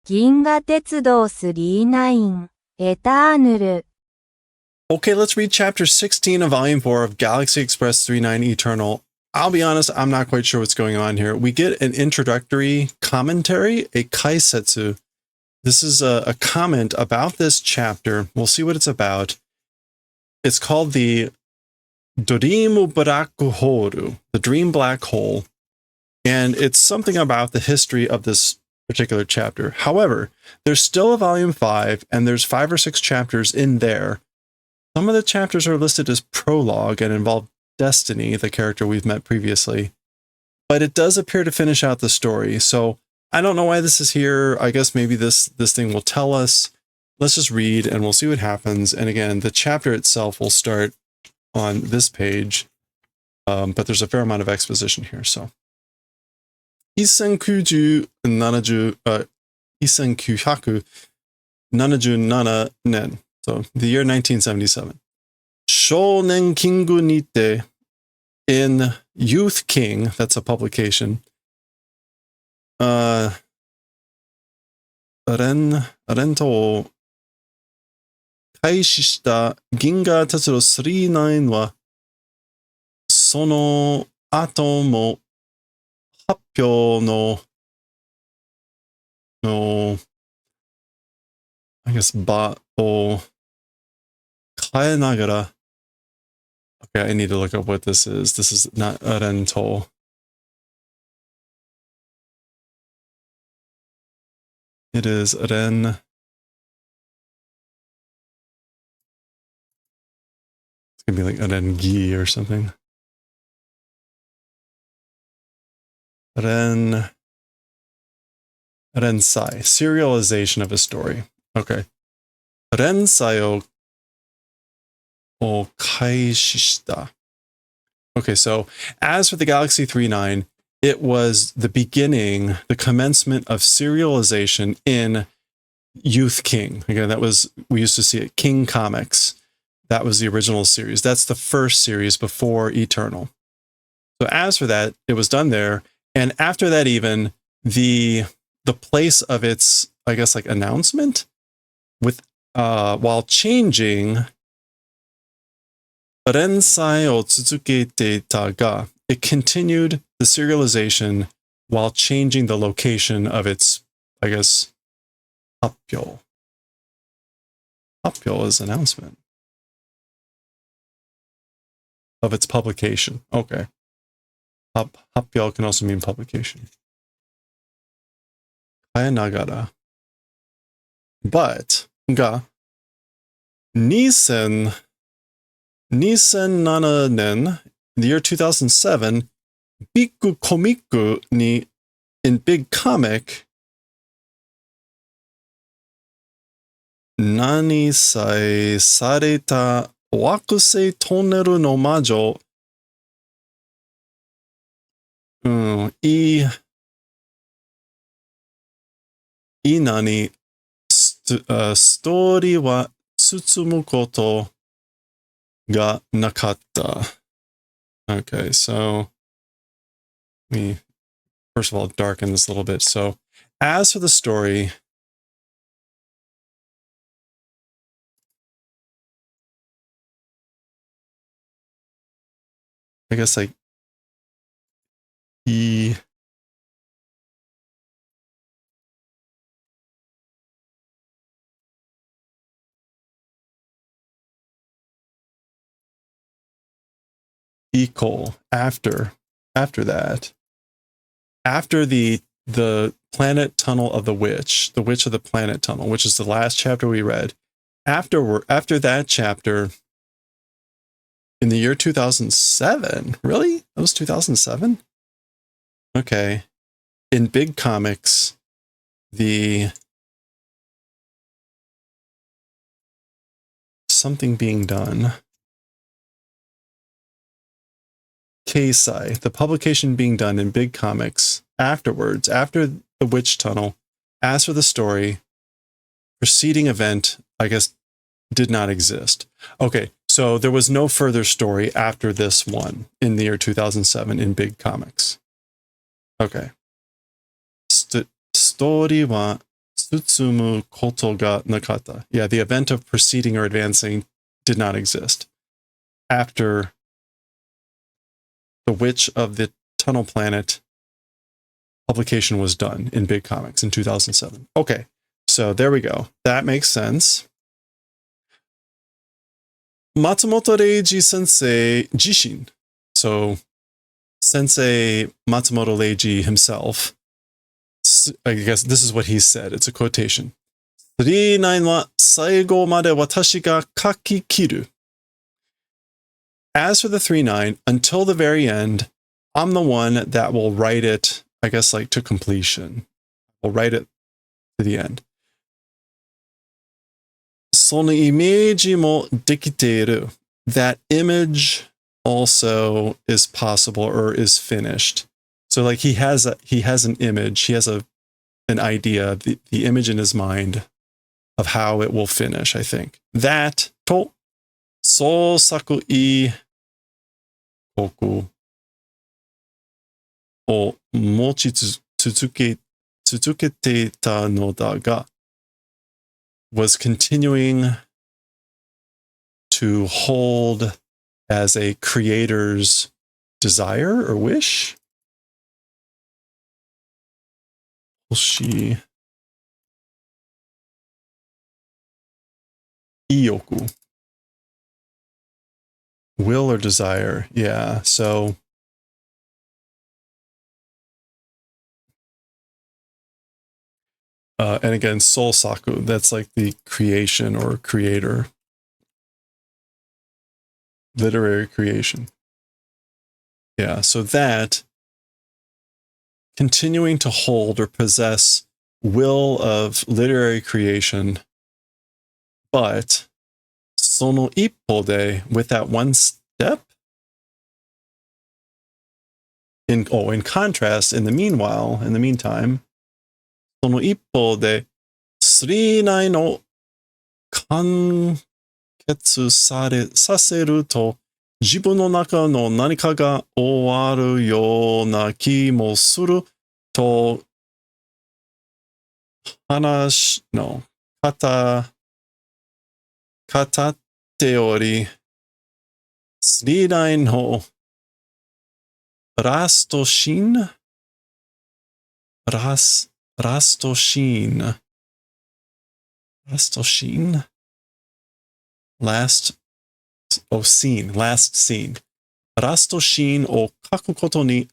銀河鉄道39エターヌル Okay, let's read chapter 16 of volume 4 of Galaxy Express 39 Eternal. I'll be honest, I'm not quite sure what's going on here. We get an introductory commentary, a kaisetsu. This is a comment about this chapter. We'll see what it's about. It's called the Dream Black Hole, the Dream Black Hole. And it's something about the history of this particular chapter. However, there's still a volume 5, and there's 5 or 6 chapters in there. Some of the chapters are listed as prologue and involve Destiny, the character we've met previously. But it does appear to finish out the story. So I don't know why this is here. I guess maybe this thing will tell us. Let's just read and we'll see what happens. And again, the chapter itself will start on this page. But there's a fair amount of exposition here. So 1977年. So the year 1977. Shounen Kingu Nite, in Youth King, that's a publication. Rento 開始した銀河鉄道39は、その後も発表の、I guess, 場を変えながら、Okay, I need to look up what this is. This is not Rento. It is Ren. It's going to be like Rengi or something. Rensai. Serialization of a story. Okay. Rensai o kaishishita. Okay, so as for the Galaxy 39, it was the beginning, the commencement of serialization in Youth King. Again, that was, we used to see it, King Comics. That was the original series. That's the first series before Eternal. So as for that, it was done there. And after that, even the place of its, I guess, like announcement with, while changing, Rensai o tsukete ta ga, it continued the serialization while changing the location of its, I guess, happyo. Happyo is announcement of its publication. Okay. Happyo can also mean publication. Kayanagara. But, ga, 2007年, in the year 2007, Big Comic ni, in Big Comic, Nani sai sareta wakusei toneru no majo, nani story wa tsutsumu koto ga nakatta. Okay, so let me first of all darken this a little bit. So as for the story, I guess like equal after that, after the planet tunnel of the witch of the planet tunnel, which is the last chapter we read, after that chapter in the year 2007, really? That was 2007? Okay. In Big Comics, the something being done. Keisai, the publication being done in Big Comics afterwards, after the witch tunnel, as for the story, preceding event, I guess, did not exist. Okay, so there was no further story after this one in the year 2007 in Big Comics. Okay. Story wa Tsutsumu koto ga nakata. Yeah, the event of proceeding or advancing did not exist after The Witch of the Tunnel Planet publication was done in Big Comics in 2007. Okay, so there we go. That makes sense. Matsumoto Reiji Sensei Jishin. So Sensei Matsumoto Reiji himself, I guess this is what he said. It's a quotation. 39 wa saigo made watashi ga kakikiru. As for the 39, until the very end, I'm the one that will write it, I guess, like to completion. I'll write it to the end. Sono imeji mo dekiteiru. That image also is possible or is finished. So like he has an image, he has an idea, the image in his mind of how it will finish, I think. That to sousaku I koku o mochi tsuzukete ta no da ga was continuing to hold as a creator's desire or wish. Hoshi Iyoku. Will or desire. Yeah. So and again, Soulsaku, that's like the creation or creator. Literary creation. Yeah. So that continuing to hold or possess will of literary creation, but sono ippode, with that one step. In contrast, in the meantime, sono ippode 39 no kanketsuさせると自分の中の何かが終わるような気もすると話の語っており、39のラストシーンlast scene ラストシーンを書くことに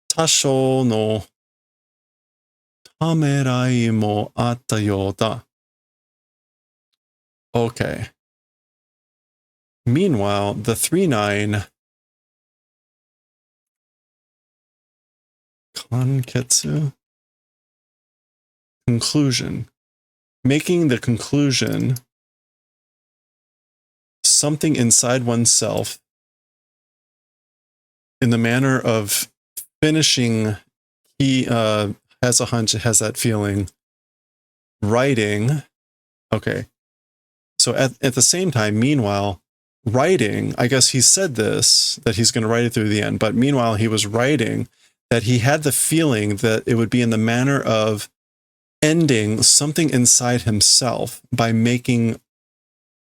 多少のためらいもあったようだ。Okay. Meanwhile, the 39 kanketsu conclusion, making the conclusion something inside oneself in the manner of finishing. He has a hunch, has that feeling. Writing. Okay. So at the same time, meanwhile, writing, I guess he said this, that he's going to write it through the end, but meanwhile he was writing that he had the feeling that it would be in the manner of ending something inside himself by making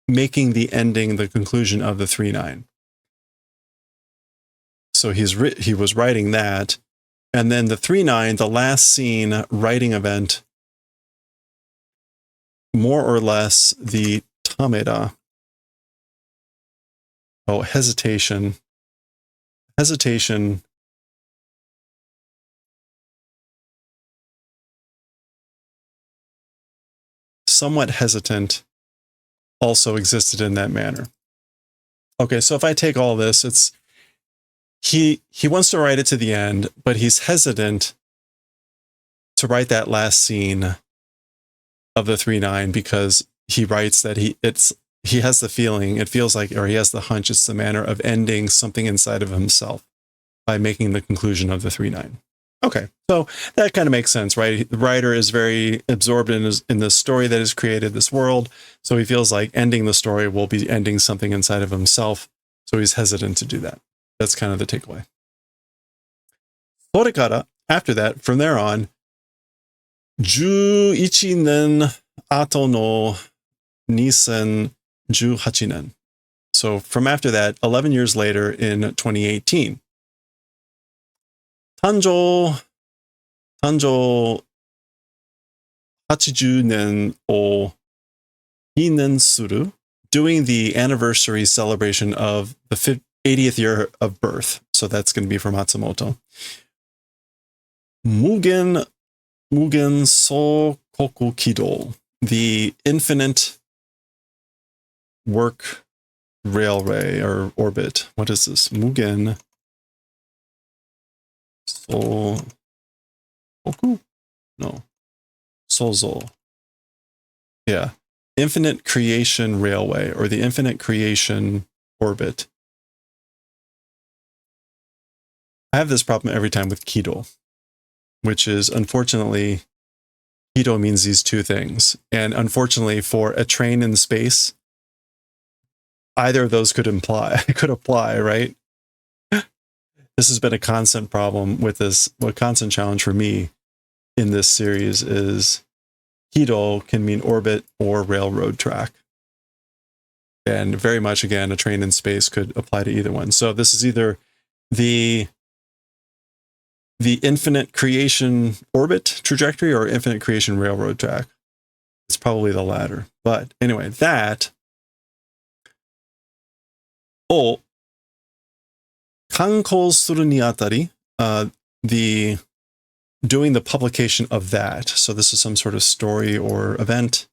the ending the conclusion of the 39. So he was writing that, and then the 39, the last scene writing event, more or less the tameda, hesitation, somewhat hesitant, also existed in that manner. Okay, so if I take all this, it's he wants to write it to the end, but he's hesitant to write that last scene of the 39 because he writes that he has the feeling, it feels like, or he has the hunch, it's the manner of ending something inside of himself by making the conclusion of the 39. Okay, so that kind of makes sense, right? The writer is very absorbed in the story that is created, this world, so he feels like ending the story will be ending something inside of himself, so he's hesitant to do that. That's kind of the takeaway. それから, after that, from there on, 11年後の2018年. So from after that, 11 years later in 2018. 誕生80年を記念する doing the anniversary celebration of the 80th year of birth. So that's going to be for Matsumoto. Mugen Sokoku Kido, the infinite work railway or orbit. What is this? Mugen Sokoku? No. Sozo. Yeah. Infinite creation railway or the infinite creation orbit. I have this problem every time with Kido, which is unfortunately, Kido means these two things. And unfortunately for a train in space, either of those could apply, right? This has been a constant problem with this. A constant challenge for me in this series is Kido can mean orbit or railroad track. And very much, again, a train in space could apply to either one. So this is either the infinite creation orbit trajectory or infinite creation railroad track. It's probably the latter. But anyway, that を刊行するにあたり, the doing the publication of that. So this is some sort of story or event.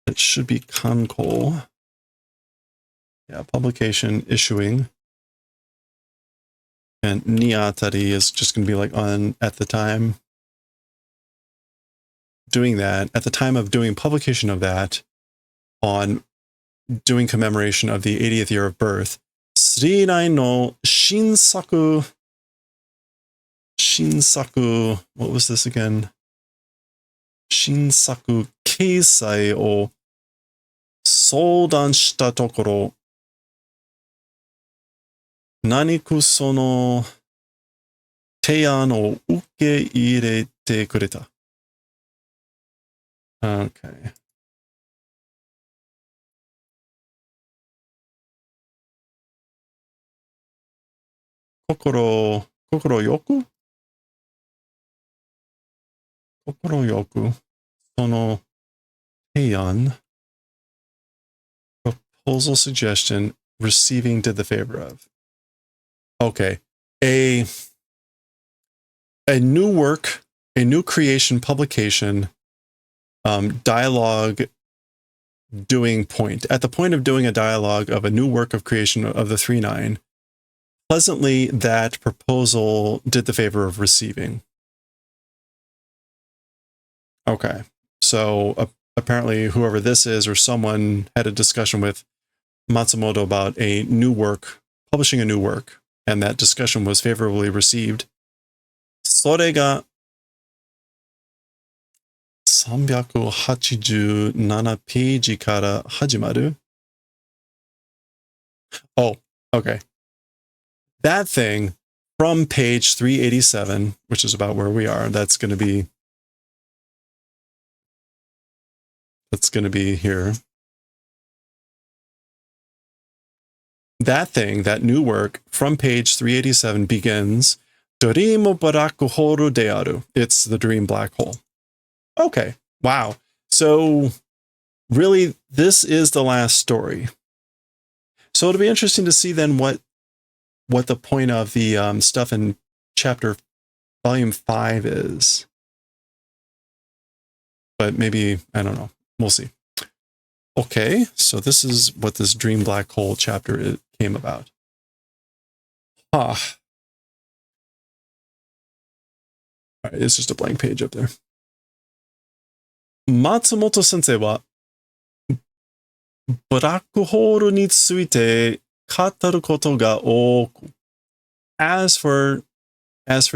It should be kanko. Yeah, publication, issuing. And niatari is just going to be like on at the time. Doing that, at the time of doing publication of that, on doing commemoration of the 80th year of birth, 39 no shinsaku, what was this again? Shinsaku keisai o soudan shita tokoro, naniku sono teian o ukeirete kureta. Okay. Kokoro yoku? Kokoro yoku. Sono teian. Proposal, suggestion, receiving, did the favor of. Okay. A new work, a new creation, publication, dialogue, doing point. At the point of doing a dialogue of a new work of creation of the 3-9, pleasantly that proposal did the favor of receiving. Okay. So apparently whoever this is or someone had a discussion with Matsumoto about a new work, publishing a new work, and that discussion was favorably received. それが387ページから始まる? Oh, okay. That thing from page 387, which is about where we are, that's going to be here. That thing, that new work from page 387 begins, Dream black hole de aru. It's the dream black hole. Okay. Wow. So really, this is the last story. So it'll be interesting to see then what the point of the stuff in volume 5 is. But maybe, I don't know. We'll see. Okay, so this is what this dream black hole chapter came about. All right, it's just a blank page up there. Matsumoto sensei wa ブラックホールについて語ることが多く as for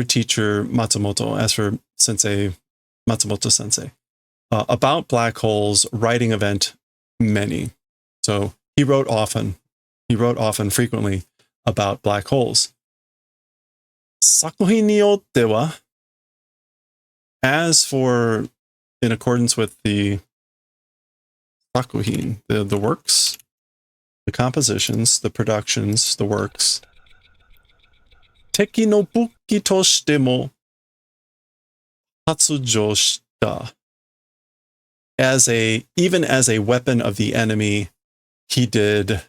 teacher Matsumoto, as for sensei Matsumoto sensei, about black holes, writing event many. So he wrote often, frequently about black holes. 作品によっては As for, in accordance with the sakuhin, the works, the compositions, the productions, the works, teki no bukki toshite mo hatsujou shita. Even as a weapon of the enemy, he did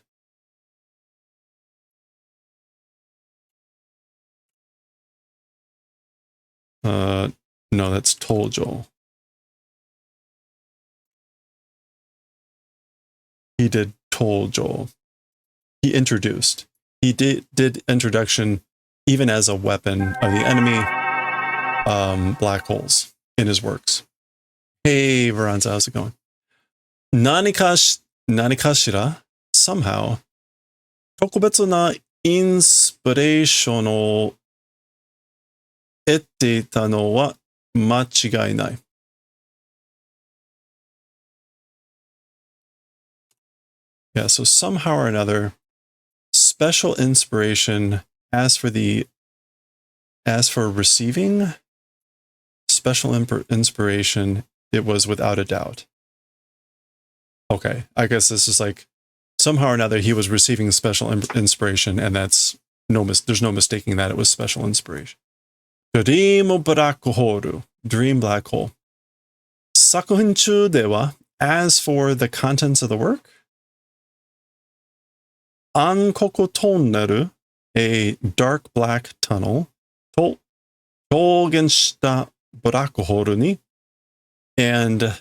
no, that's tojo. He did tojo. He introduced. He did introduction even as a weapon of the enemy, black holes in his works. Hey, Veranza, how's it going? Nanikashira, somehow, 特別なインスピレーションを得ていたのは間違いない。Yeah, so somehow or another, special inspiration as for receiving special inspiration, it was without a doubt. Okay, I guess this is like somehow or another he was receiving special inspiration, and there's no mistaking that it was special inspiration. Dream black hole. Dream black hole. Sakuhin chu dewa, as for the contents of the work, Ankoko Tunnel, a dark black tunnel, to表現したブラックホールに, and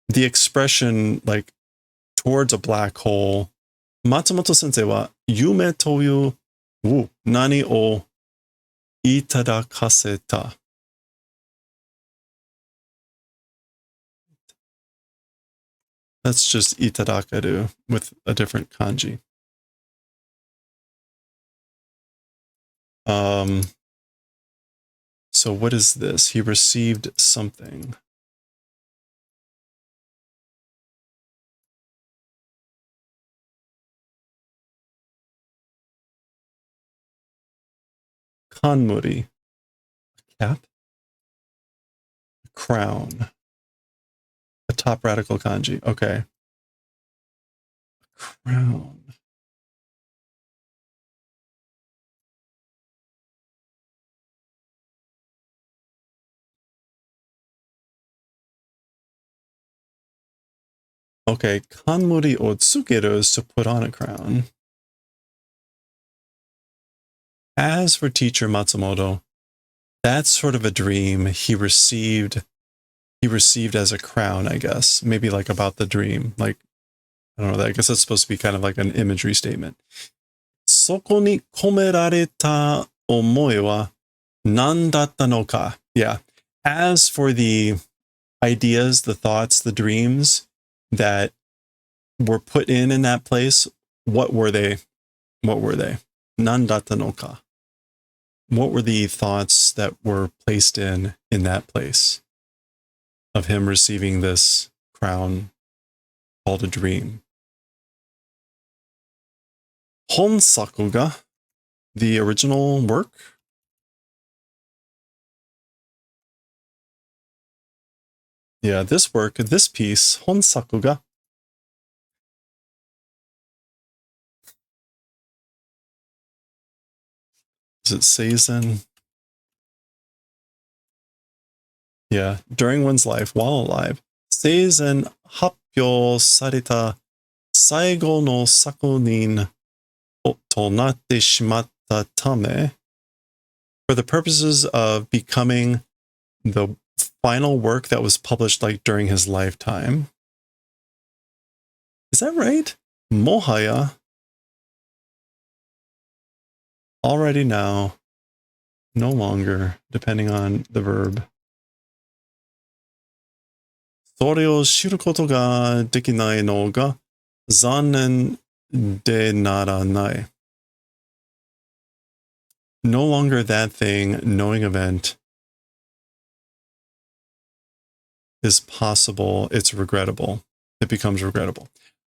the expression like towards a black hole, Matsumoto sensei wa yume toyu nani o itadakaseta. That's just itadakaru with a different kanji. So what is this? He received something. Kanmuri. Cap? Crown. A top radical kanji. Okay. Crown. Okay, kanmuri o tsukeru is to put on a crown. As for teacher Matsumoto, that's sort of a dream he received as a crown, I guess. Maybe like about the dream. Like, I don't know, I guess that's supposed to be kind of like an imagery statement. そこに込められた思いは何だったのか? Yeah. As for the ideas, the thoughts, the dreams that were put in that place, what were they? What were they? 何だったのか? What were the thoughts that were placed in that place of him receiving this crown called a dream? Honsaku ga, the original work. Yeah, this work, this piece, Honsaku ga. Is it Seizen? Yeah, during one's life, while alive, Seizen happyo sareta saigo no sakunin to natte shimatta tame, for the purposes of becoming the final work that was published like during his lifetime. Is that right? Mohaya. Already now. No longer, depending on the verb. それを知ることができないのが残念でならない. No longer that thing, knowing event, is possible. It's regrettable. It becomes regrettable.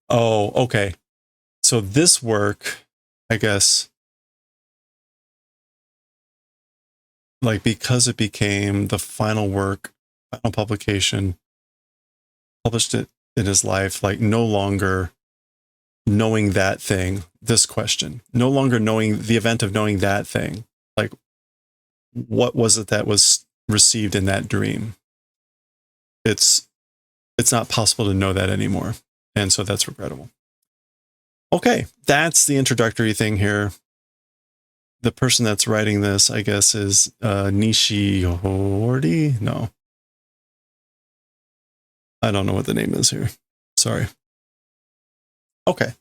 Oh, okay. So this work, I guess, like, because it became the final work, final publication, published it in his life, like, no longer knowing that thing, this question, no longer knowing the event of knowing that thing, like, what was it that was received in that dream? It's not possible to know that anymore. And so that's regrettable. Okay, that's the introductory thing here. The person that's writing this, I guess, is Nishihori? No. I don't know what the name is here. Sorry. Okay.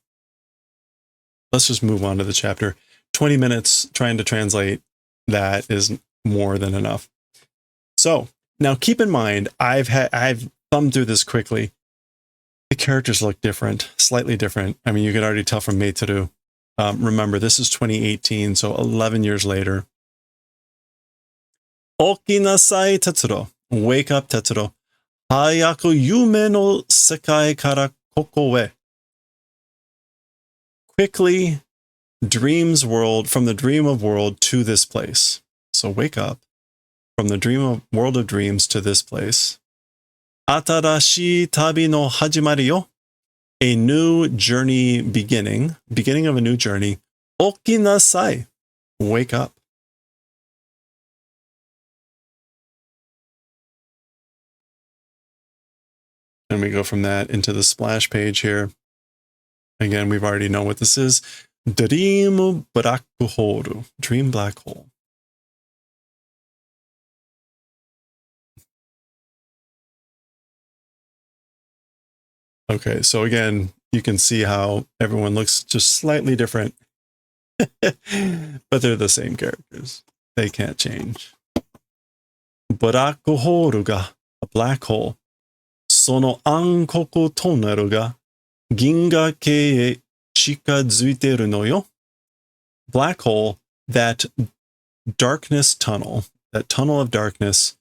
Let's just move on to the chapter. 20 minutes trying to translate that is more than enough. So now keep in mind, I've thumbed through this quickly. The characters look different, slightly different. I mean, you can already tell from Meiteru. Remember, this is 2018, so 11 years later. Okinasai Tetsuro. Wake up, Tetsuro. Hayaku yume no sekai kara koko e. Quickly, dreams world, from the dream of world to this place. So wake up from the dream of world of dreams to this place. Atarashii tabi no hajimari yo. A new journey beginning of a new journey. Okinasai. Wake up. And we go from that into the splash page here. Again, we've already known what this is. Dream black hole. Dream black hole. Okay, so again, you can see how everyone looks just slightly different. But they're the same characters. They can't change. Black hole ga, a black hole. Sono ankoku toneru ga ginga kei e chikazuiteru no yo. Black hole, that darkness tunnel, that tunnel of darkness,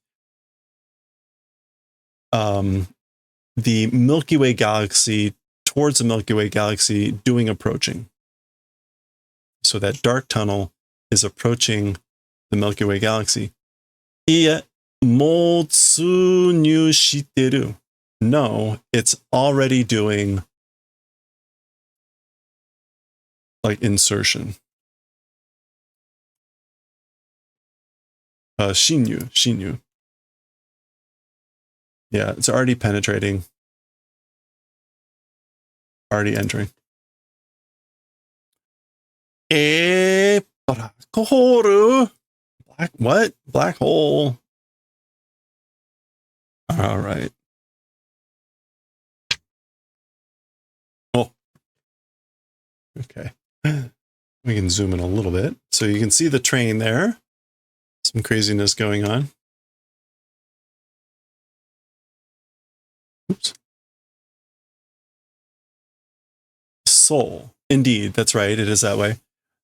the Milky Way galaxy, towards the Milky Way galaxy, approaching. So that dark tunnel is approaching the Milky Way galaxy. Ie mo tsunyu shiteru. No, it's already doing, like, insertion. Shinyu. Yeah, it's already penetrating. Already entering. Black hole. What? Black hole. All right. Oh. Okay. We can zoom in a little bit. So you can see the train there. Some craziness going on. Oops. Soul. Indeed, that's right. It is that way.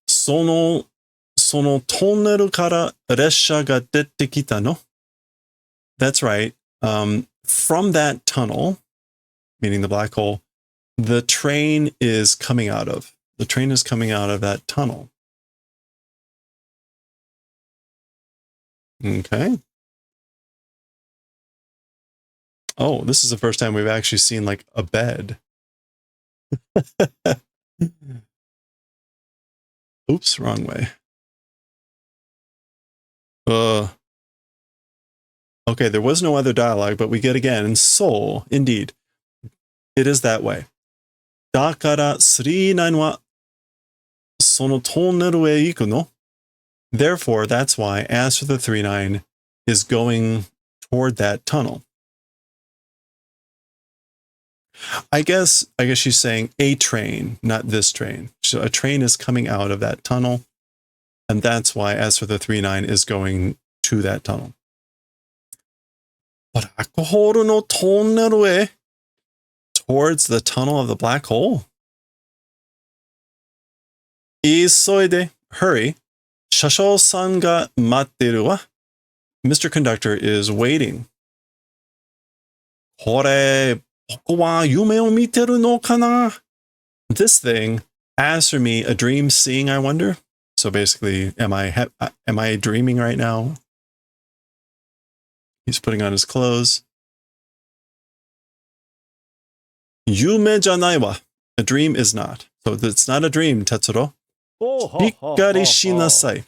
Sono toneru kara resha ga dette kita no. That's right. From that tunnel, meaning the black hole, the train is coming out of. The train is coming out of that tunnel. Okay. Oh, this is the first time we've actually seen, like, a bed. Oops, wrong way. Okay, there was no other dialogue, but we get again, soul, indeed. It is that way. Dakara 39 wa sono toneru e iku no. Therefore, that's why, as for the 39, is going toward that tunnel. I guess she's saying a train, not this train. So a train is coming out of that tunnel, and that's why, as for the 39, is going to that tunnel. Black hole no toneru e. Towards the tunnel of the black hole. Isoide, hurry. Shashou-san ga matteru wa. Mr. Conductor is waiting. Kore, boko wa yume o miteru no kana? This thing, as for me, a dream seeing, I wonder. So basically, am I dreaming right now? He's putting on his clothes. Yume janai wa. A dream is not. So it's not a dream, Tetsuro. Shikari shinasai.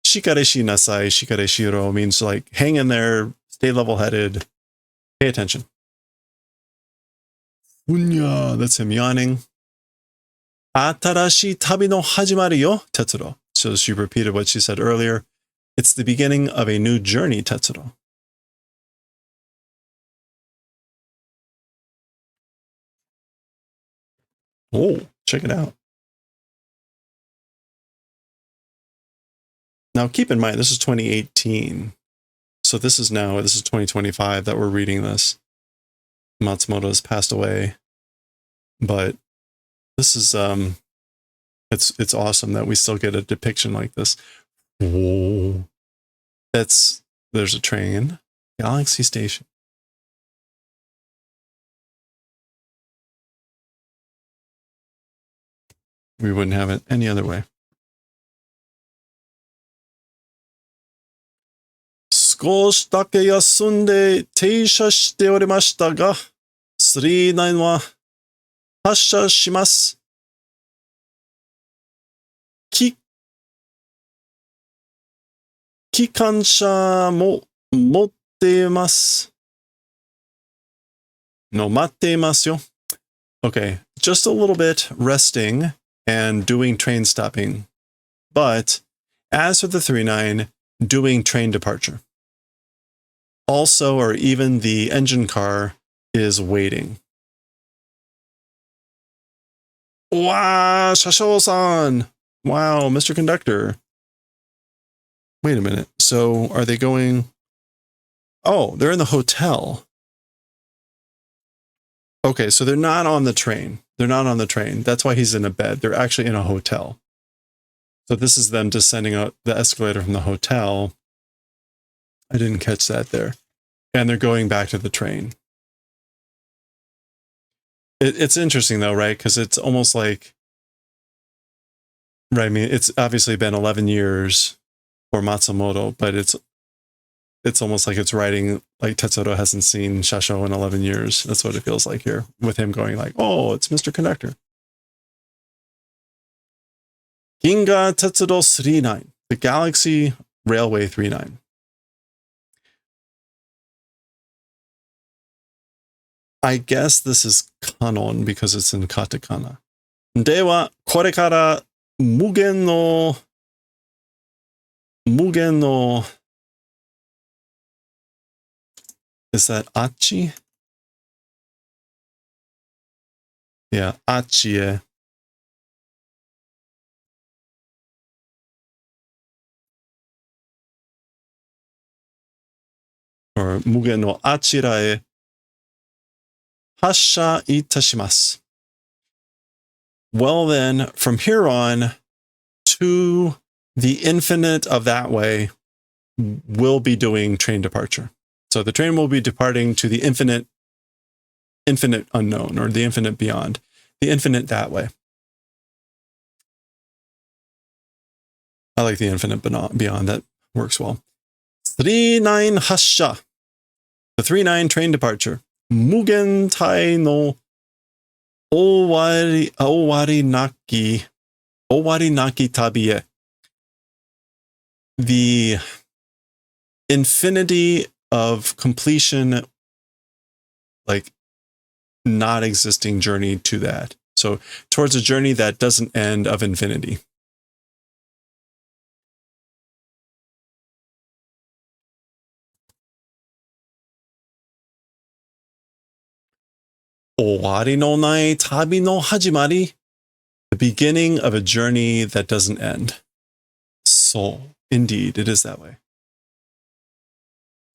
Shikari shinasai, shikari shiro means like hang in there, stay level-headed, pay attention. Unya, that's him yawning. Atarashi tabi no hajimari yo, Tetsuro. So she repeated what she said earlier. It's the beginning of a new journey, Tetsuro. Oh, check it out. Now, keep in mind, this is 2018. So this is 2025 that we're reading this. Matsumoto has passed away. But this is, it's awesome that we still get a depiction like this. Whoa. There's a train. Galaxy Station. We wouldn't have it any other way. 少しだけ休んで停車しておりましたが、39は発車します。機関車も持っています。No, 待っていますよ。Okay, just a little bit resting and doing train stopping. But as for the 39, doing train departure. Also, or even the engine car is waiting. Wow, Shasho-san! Wow, Mr. Conductor. Wait a minute. So are they going... Oh, they're in the hotel. Okay, so they're not on the train. They're not on the train. That's why he's in a bed. They're actually in a hotel. So this is them descending out the escalator from the hotel. I didn't catch that there. And they're going back to the train. It's interesting though, right? Because it's almost like... Right, I mean, it's obviously been 11 years for Matsumoto, but it's almost like it's writing like Tetsuro hasn't seen Shasho in 11 years. That's what it feels like here, with him going like, oh, it's Mr. Conductor. Ginga Tetsuro 39, the Galaxy Railway 39. I guess this is kanon because it's in katakana. Dewa, korekara mugen no... Is that achi? Yeah, achi. Or mugen no achira e hasha itashimasu. Well then, from here on to the infinite of that way, we'll be doing train departure. So the train will be departing to the infinite unknown, or the infinite beyond. The infinite that way. I like the infinite beyond. That works well. 39 hasha. The 39 train departure. Mugen tai no owari naki tabi e. The infinity of completion, like not existing journey to that. So towards a journey that doesn't end of infinity. Owari no nai tabi no hajimari. The beginning of a journey that doesn't end. So, indeed, it is that way.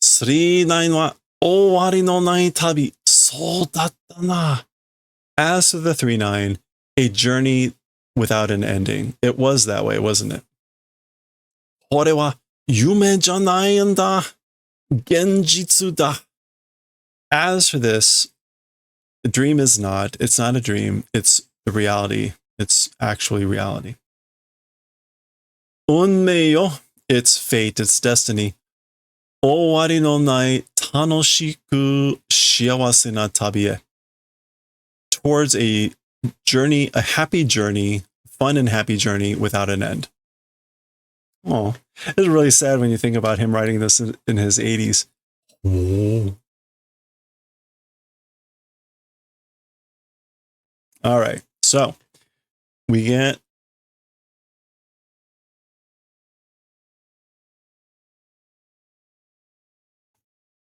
39は終わりのない旅。そうだったな。As for the 39, a journey without an ending. It was that way, wasn't it? これは夢じゃないんだ。現実だ。As for this, the dream is not. It's not a dream. It's the reality. It's actually reality. 運命よ. It's fate. It's destiny. 終わりのない tanoshiku shiawase na tabi e. Towards a journey, a happy journey, fun and happy journey without an end. Oh, it's really sad when you think about him writing this in his 80s. Oh. All right, so we get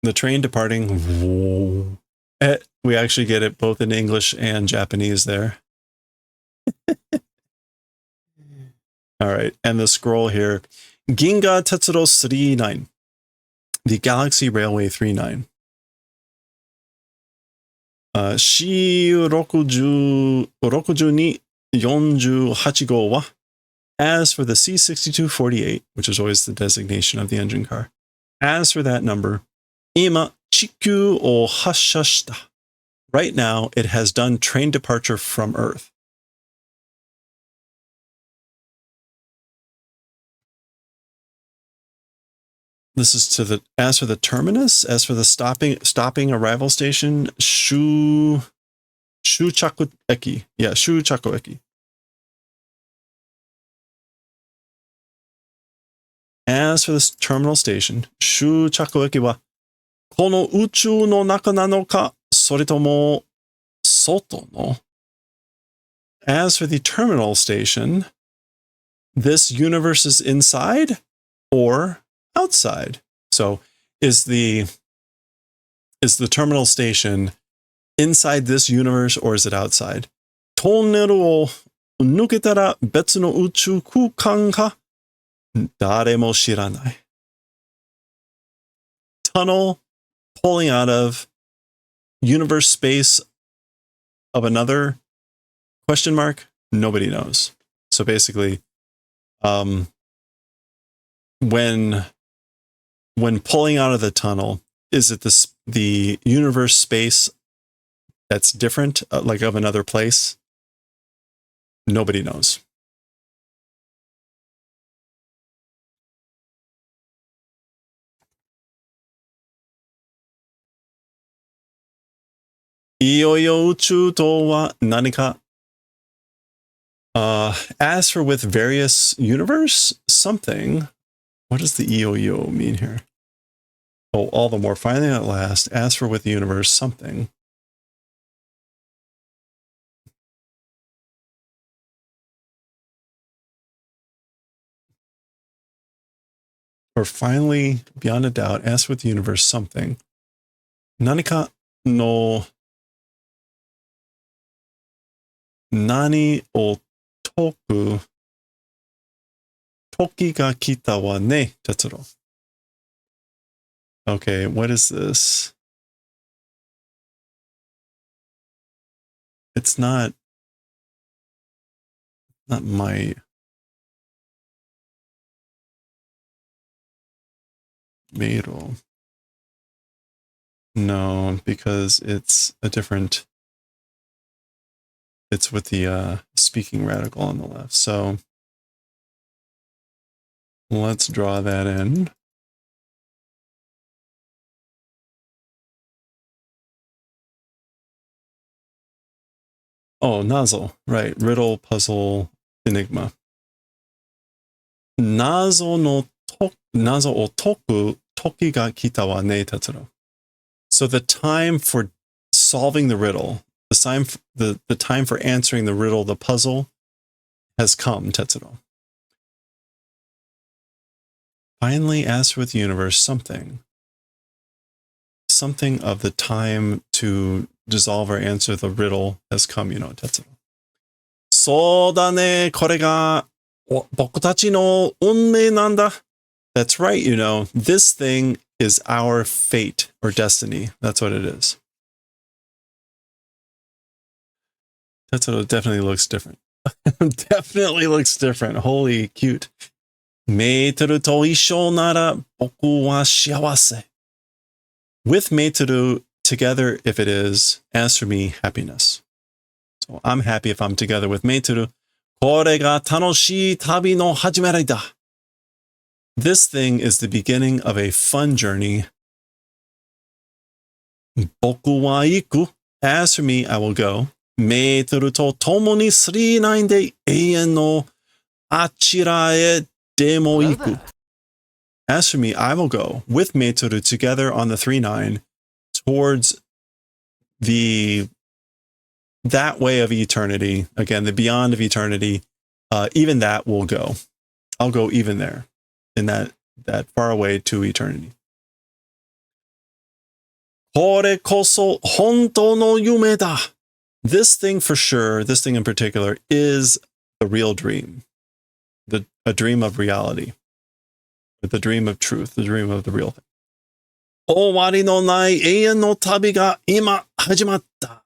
the train departing. We actually get it both in English and Japanese there. All right, and the scroll here. Ginga Tetsuro 39. The Galaxy Railway 39. C6248 号 wa. As for the C6248, which is always the designation of the engine car, as for that number, ima chikyu o hashashita. Right now, it has done train departure from Earth. This is to the, as for the terminus, as for the stopping arrival station, Shuchaku Eki. Yeah, Shuchaku Eki. As for this terminal station, Shuchaku Eki wa kono uchu no naka nano ka, soretomo soto no. As for the terminal station, this universe is inside or outside. So is the terminal station inside this universe or is it outside? Toneru o nuketara betsu no uchu kukan ka? Dare mo shiranai. Tunnel pulling out of universe space of another question mark? Nobody knows. So basically, when pulling out of the tunnel, is it the universe space that's different, like of another place? Nobody knows. Iyoyo uchu to wa nanika? As for with various universe, something. What does the iyoyo mean here? Oh, all the more finally at last, as for with the universe, something. Or finally, beyond a doubt, as for with the universe, something. Nanika no nani o toku toki ga kita wa ne, Tetsuro. Okay, what is this? It's not my Meiro. No, because it's a different, it's with the speaking radical on the left. So let's draw that in. Oh, nazo, right. Riddle, puzzle, enigma. Nazo o toku toki ga kita wa ne, Tetsuro. So the time for solving the riddle, the time for answering the riddle, the puzzle, has come, Tetsuro. Finally, as with the universe, something of the time to dissolve or answer the riddle has come, Tetsuro. So da ne, kore ga boku tachi no unmei nanda. That's right, this thing is our fate or destiny. That's what it is. Tetsuro definitely looks different. Definitely looks different. Holy cute. Meiteru to issho nara boku wa shiawase. With Meiteru together, if it is, as for me, happiness. So I'm happy if I'm together with Meiteru. Kore ga tanoshii tabi no hajimarai da. This thing is the beginning of a fun journey Boku wa iku. As for me, I will go. Meitoru to tomo ni 39 de eien no achira e demo iku. As for me, I will go with Meitoru together on the 39 towards that way of eternity. Again, the beyond of eternity. Even that will go. I'll go even there, in that far away to eternity. Kore koso hontou no yume da. This thing for sure, this thing in particular, is the real dream. A dream of reality. The dream of truth, the dream of the real thing. Owari no nai eien no tabi ga ima hajimatta.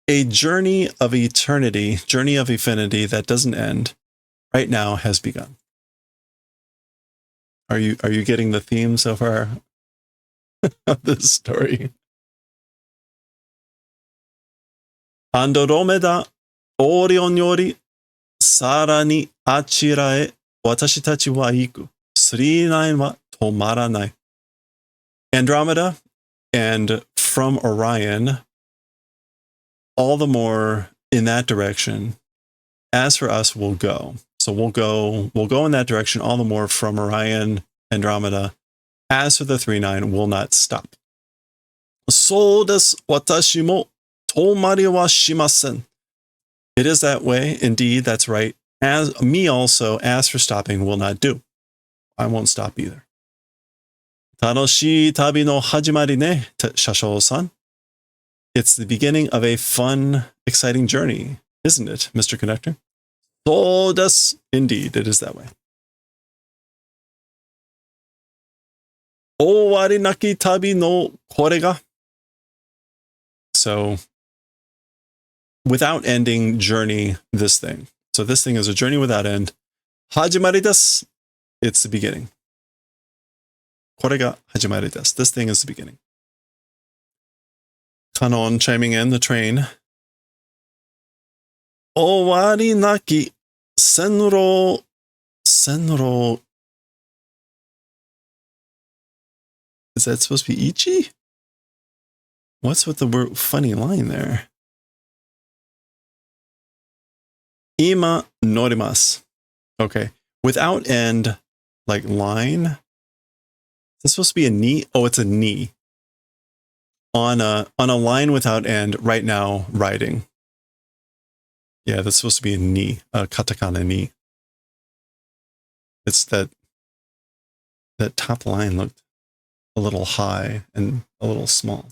A journey of eternity, journey of infinity that doesn't end, right now has begun. Are you getting the theme so far of this story? Andorome da Orion yori sara ni achira e watashi tachi wa iku. 39 wa tomaranai. Andromeda and from Orion, all the more in that direction. As for us, we'll go. So we'll go in that direction all the more from Orion, Andromeda. As for the 39, we'll not stop. So desu, watashi mo tomari wa shimasen. It is that way. Indeed, that's right. As me also, as for stopping, will not do. I won't stop either. Tanoshii tabi no hajimari ne, Shashou-san. It's the beginning of a fun, exciting journey, isn't it, Mr. Conductor? So desu. Indeed, it is that way. Owari naki tabi no kore ga. So, without ending journey, this thing. So this thing is a journey without end. Hajimari desu. It's the beginning. Kore ga hajimari desu. This thing is the beginning. Kanon chiming in, the train. Owari naki senro. Senro. Is that supposed to be ichi? What's with the word funny line there? Ima norimasu. Okay. Without end, like line. Is this supposed to be a ni? Oh, it's a ni. On a line without end, right now, riding. Yeah, that's supposed to be a ni, a katakana ni. It's that top line looked a little high and a little small.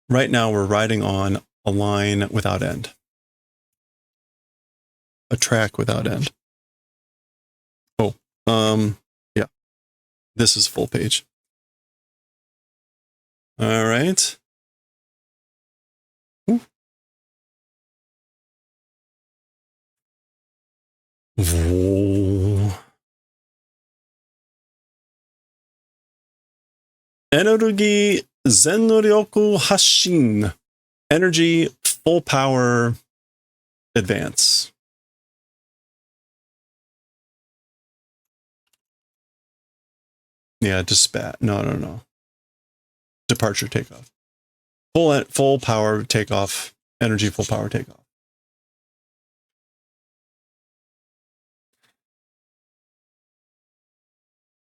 Right now, we're riding on a line without end. A track without end. Oh, yeah. This is full page. All right. Ooh. Energy Zenryoku Hashin. Energy, full power, advance. Yeah, dispatch. No. Departure, takeoff. Full power takeoff. Energy, full power takeoff.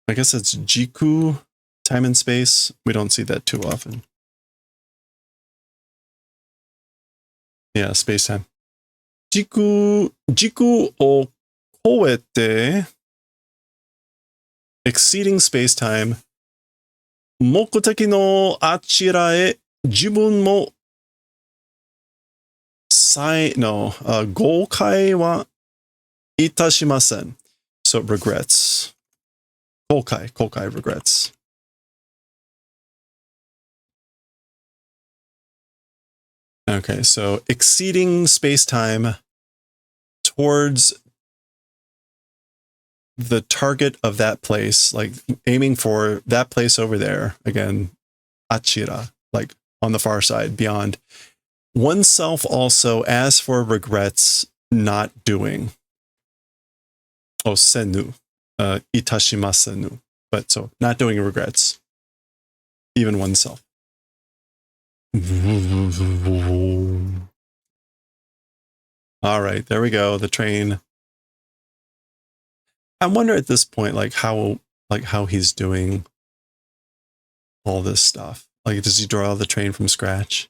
I guess it's Jiku, time and space. We don't see that too often. Yeah, space-time. Jiku o koete. Exceeding space-time. Mokuteki no achira e jibun mo gokai wa itashimasen. So regrets. Kokai regrets. Okay, so exceeding space-time towards the target of that place, like aiming for that place over there, again, achira, like on the far side, beyond. Oneself also, as for regrets, not doing. Oh, senu, itashimasenu. But so, not doing regrets. even oneself. All right, there we go. The train. I wonder at this point, like how he's doing all this stuff. Like, does he draw the train from scratch?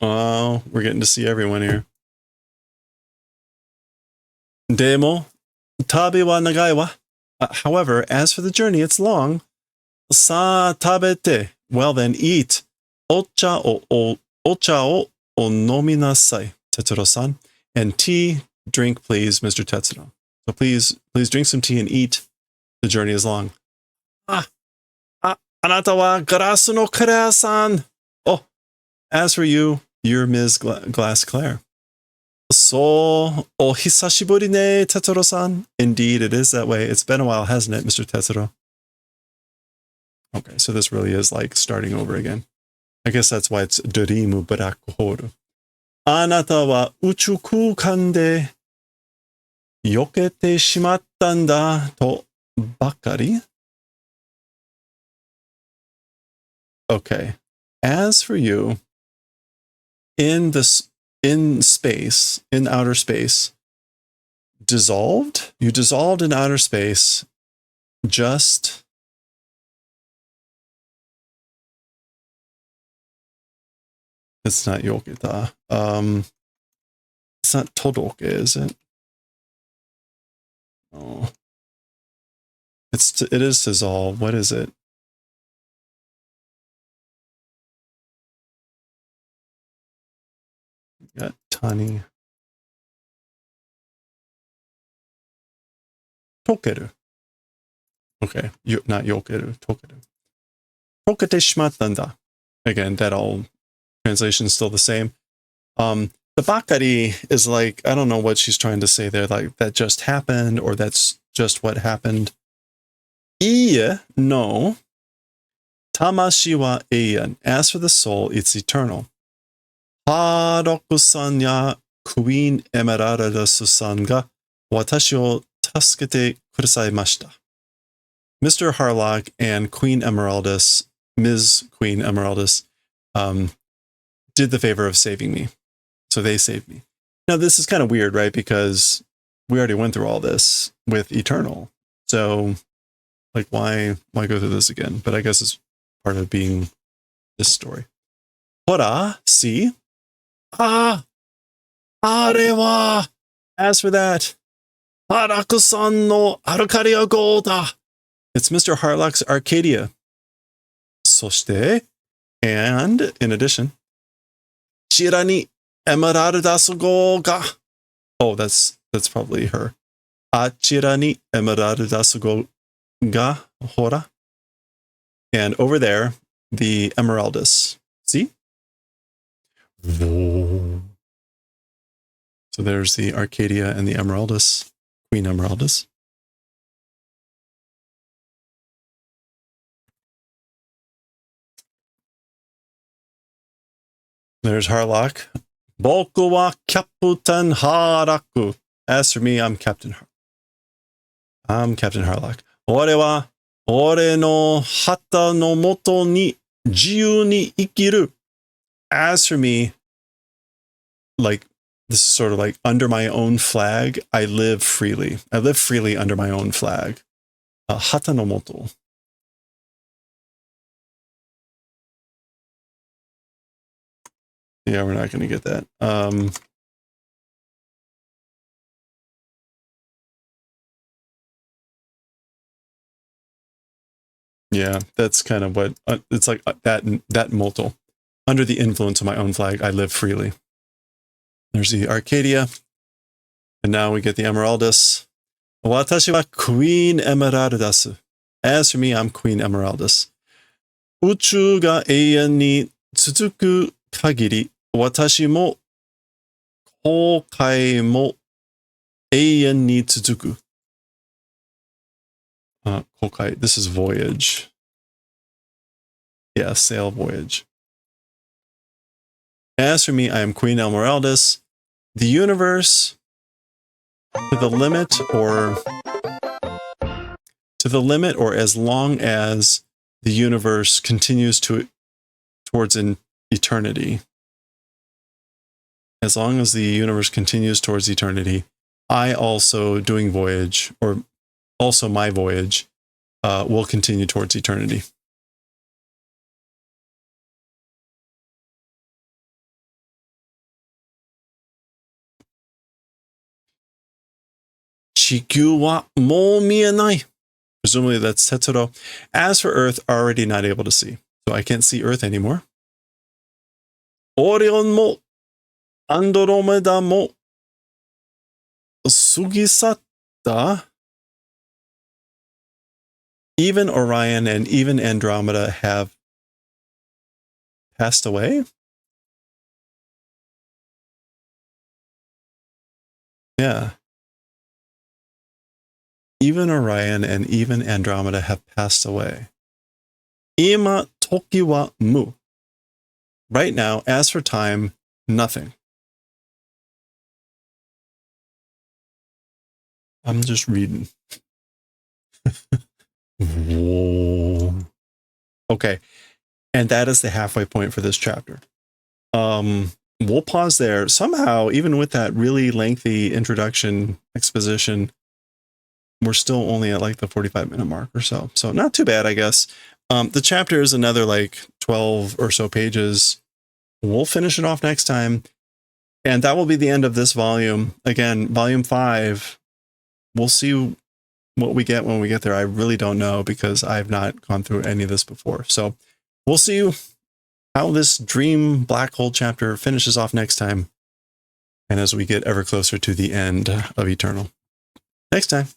Oh, we're getting to see everyone here. Demo, tabi wa nagai wa. However, as for the journey, it's long. Sa tabete. Well then, eat. Ocha o nominasai, Tetsuro-san. And tea, drink, please, Mr. Tetsuro. So please drink some tea and eat. The journey is long. Anata wa garasu no Claire-san. Oh, as for you, you're Ms. Glass Claire. So, ohisashiburi ne, Tetsuro-san. Indeed, it is that way. It's been a while, hasn't it, Mr. Tetsuro? Okay, so this really is like starting over again. I guess that's why it's Dream Black Hole. Anata wa uchu kukan de yokete shimattan da to bakari. Okay. As for you, in space, in outer space, dissolved? You dissolved in outer space just it's not yoketa. It's not todoke, is it? Oh. It is dissolved. What is it? Got Tani. Tokeru. Okay, not yokeru, tokeru. Tokete shimattan da. Again, that all translation is still the same. The bakari is like, I don't know what she's trying to say there, like that just happened, or that's just what happened. Iie, no. Tamashi wa eian. As for the soul, it's eternal. Haroku-san ya Queen Emeraldus-san ga watashi o tasukete kudasaimashita. Mr. Harlock and Queen Emeraldus, Ms. Queen Emeraldus, did the favor of saving me. So they saved me. Now, this is kind of weird, right? Because we already went through all this with Eternal. So, like, why go through this again? But I guess it's part of being this story. Hora, see? Ah! Arewa! As for that, Haraku-san no Arcadia Go da! It's Mr. Harlock's Arcadia. Soshite, and in addition, Chira ni Emeraldasu go ga. Oh, that's probably her. Achira ni Emeraldasu go ga hora. And over there, the Emeraldus. See? So there's the Arcadia and the Emeraldus, Queen Emeraldus. There's Harlock. Boku wa Captain Haraku. As for me, I'm Captain Harlock. Ore wa ore no hata no moto ni jiyu ni ikiru. As for me, like, this is sort of like under my own flag, I live freely. I live freely under my own flag. Hata no moto. Yeah, we're not going to get that. Yeah, that's kind of what it's like. That motto. Under the influence of my own flag, I live freely. There's the Arcadia, and now we get the Emeraldus. Watashi wa Queen Emeraldus. As for me, I'm Queen Emeraldus. Uchu ga eian ni tsuzuku kagiri, watashi mo koukai mo eian ni tsuzuku. Koukai, this is voyage. Yeah, sail voyage. As for me, I am Queen Elmeraldus. The universe to the limit or as long as the universe continues towards eternity. As long as the universe continues towards eternity, I also doing voyage, or also my voyage, will continue towards eternity. Chikyu wa mou mienai. Presumably that's Tetsuro. As for Earth, already not able to see. So I can't see Earth anymore. Orion mo Andromeda mo sugisatta. Even Orion and even Andromeda have passed away? Yeah. Even Orion and even Andromeda have passed away. Ima toki wa mu. Right now, as for time, nothing. I'm just reading. Whoa. Okay. And that is the halfway point for this chapter. We'll pause there. Somehow, even with that really lengthy introduction exposition, we're still only at like the 45-minute mark or so. So not too bad, I guess. The chapter is another like 12 or so pages. We'll finish it off next time. And that will be the end of this volume. Again, volume 5. We'll see what we get when we get there. I really don't know because I've not gone through any of this before. So we'll see how this dream black hole chapter finishes off next time. And as we get ever closer to the end of Eternal. Next time.